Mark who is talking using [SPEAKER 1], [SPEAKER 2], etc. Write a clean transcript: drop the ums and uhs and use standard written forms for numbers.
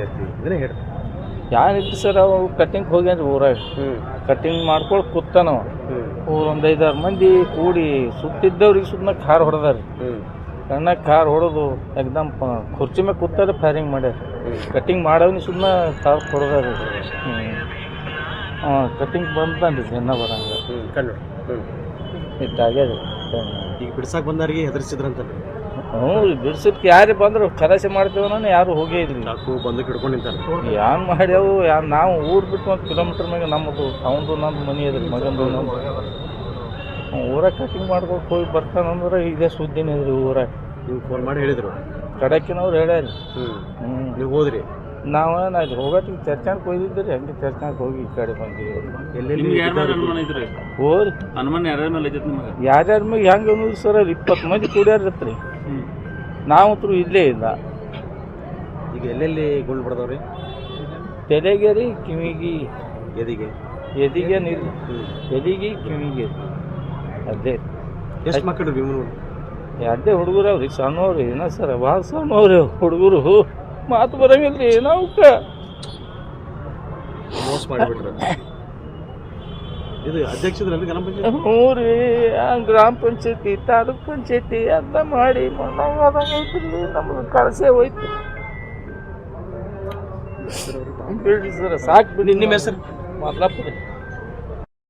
[SPEAKER 1] ಇದನ್ನೇ ಹೇಳಿ
[SPEAKER 2] ಯಾರಿತ್ತು ಸರ್ ಅವು ಕಟ್ಟಿಂಗ್ ಹೋಗ್ಯಾನ್ರಿ ಊರಾಗ ಕಟ್ಟಿಂಗ್ ಮಾಡ್ಕೊಂಡು ಕೂತಾನವ ಒಂದು 5-6 ಮಂದಿ ಕೂಡಿ ಸುತ್ತಿದ್ದವ್ರಿಗೆ ಸುಮ್ಮನೆ ಕಾರ್ ಹೊಡೆದಾರಿ ಕಣ್ಣಾಗ ಕಾರ್ ಹೊಡೆದು ಎಕ್ದಮ್ ಕುರ್ಚಿ ಮೇಲೆ ಕೂತಾರೆ ಫೈರಿಂಗ್ ಮಾಡ್ಯಾರ ಕಟ್ಟಿಂಗ್ ಮಾಡೋನಿ ಸುಮ್ಮನೆ ಕಾರ್ ಹೊಡೆದಾರಿ ಕಟ್ಟಿಂಗ್ ಬಂತಾನ್ರಿ ಜನ ಬರಂಗ ಇದ್ದಾಗ್ಯದ
[SPEAKER 1] ಈಗ ಬಿಡ್ಸಕ್ಕೆ ಬಂದವ್ರಿಗೆ ಹೆದರ್ಸಿದ್ರಂತ
[SPEAKER 2] ಬಿಡ್ಸಕ್ಕೆ ಯಾರೇ ಬಂದ್ರು ಖಲಾಸೆ ಮಾಡ್ತೇವೆ ನಾನು ಯಾರು ಹೋಗೇ ಇದ್ರಿ
[SPEAKER 1] ಬಂದು ಹಿಡ್ಕೊಂಡು ನಿಂತಾರೆ
[SPEAKER 2] ಯಾನ್ ಮಾಡ್ಯಾವು ನಾವು ಊರು ಬಿಟ್ಟು 1 ಕಿಲೋಮೀಟರ್ ಮ್ಯಾಗ ನಮ್ಮದು ಅವಂದು ನಮ್ದು ಮನೆ ಅದ್ರಿ ಮಗಂದು ನಮ್ದು ಊರಾಗ ಕಟಿಂಗ್ ಮಾಡ್ಕೊಂಡು ಹೋಗಿ ಬರ್ತಾನಂದ್ರೆ ಇದೇ ಸುದ್ದಿನೇ ಇದ್ರಿ ಊರಾಗ
[SPEAKER 1] ನೀವು ಫೋನ್ ಮಾಡಿ ಹೇಳಿದ್ರು
[SPEAKER 2] ಕಡಕಿನವ್ರು ಹೇಳ್ಯಾರಿ
[SPEAKER 1] ನೀವು ಹೋದ್ರಿ
[SPEAKER 2] ನಾವೇನಾಯ್ತು ಹೋಗಟ್ಟಿಗೆ ಚರ್ಚಾಕ್ ಹೋಗಿದ್ರಿ ಹಂಗೆ ಚರ್ಚಾಕ್ ಹೋಗಿ ಈ ಕಡೆ ಬಂದಿವಿ ಹೋರಿ ಯಾರ್ಯಾರ ಮ್ಯಾಗ ಹೆಂಗೆ ಅನ್ನೋದು ಸರ್ 20 ಮಂದಿ ಕೂಡ್ಯಾರತ್ರಿ ನಾವಂತೂ ಇಲ್ಲೇ ಇಲ್ಲ
[SPEAKER 1] ಈಗ ಎಲ್ಲೆಲ್ಲಿ ಗುಂಡು ಬಡ್ದವ್ರಿ
[SPEAKER 2] ತಲೆಗೆ ರೀ ಕಿವಿಗೆ ಎದಿಗೆ ನೀರು ಎದಿಗೆ ಕಿವಿಗೆ ಅದೇ
[SPEAKER 1] ಎಷ್ಟು ಮಕ್ಕಳು ರೀ
[SPEAKER 2] ಎರಡೇ ಹುಡುಗರು ಅವ್ರಿ ಸಣ್ಣವ್ರಿ ಏನೋ ಸರ್ ಭಾಳ ಸಣ್ಣವ್ರಿ ಹುಡುಗರು ಮಾತು ಬರಂಗಿಲ್ರಿ ಏನವಕ್ಕ
[SPEAKER 1] ಮೋಸ ಮಾಡಿಬಿಟ್ರೆ ಇದು ಅಧ್ಯಕ್ಷರಲ್ಲಿ ಗ್ರಾಮ ಪಂಚಾಯತ್
[SPEAKER 2] ಹ್ಞೂ ರೀ ಗ್ರಾಮ ಪಂಚಾಯತಿ ತಾಲೂಕ್ ಪಂಚಾಯತಿ ಅಂತ ಮಾಡಿ ಐತ್ರಿ ನಮ್ಗೆ ಕಳಸೆ ಹೋಯ್ತು ಬಿಡ್ರಿ ಸರ್ ಸಾಕು ಬಿಡಿ
[SPEAKER 1] ನಿಮ್ಮ ಹೆಸರು
[SPEAKER 2] ಮೊದ್ಲಪ್ಪ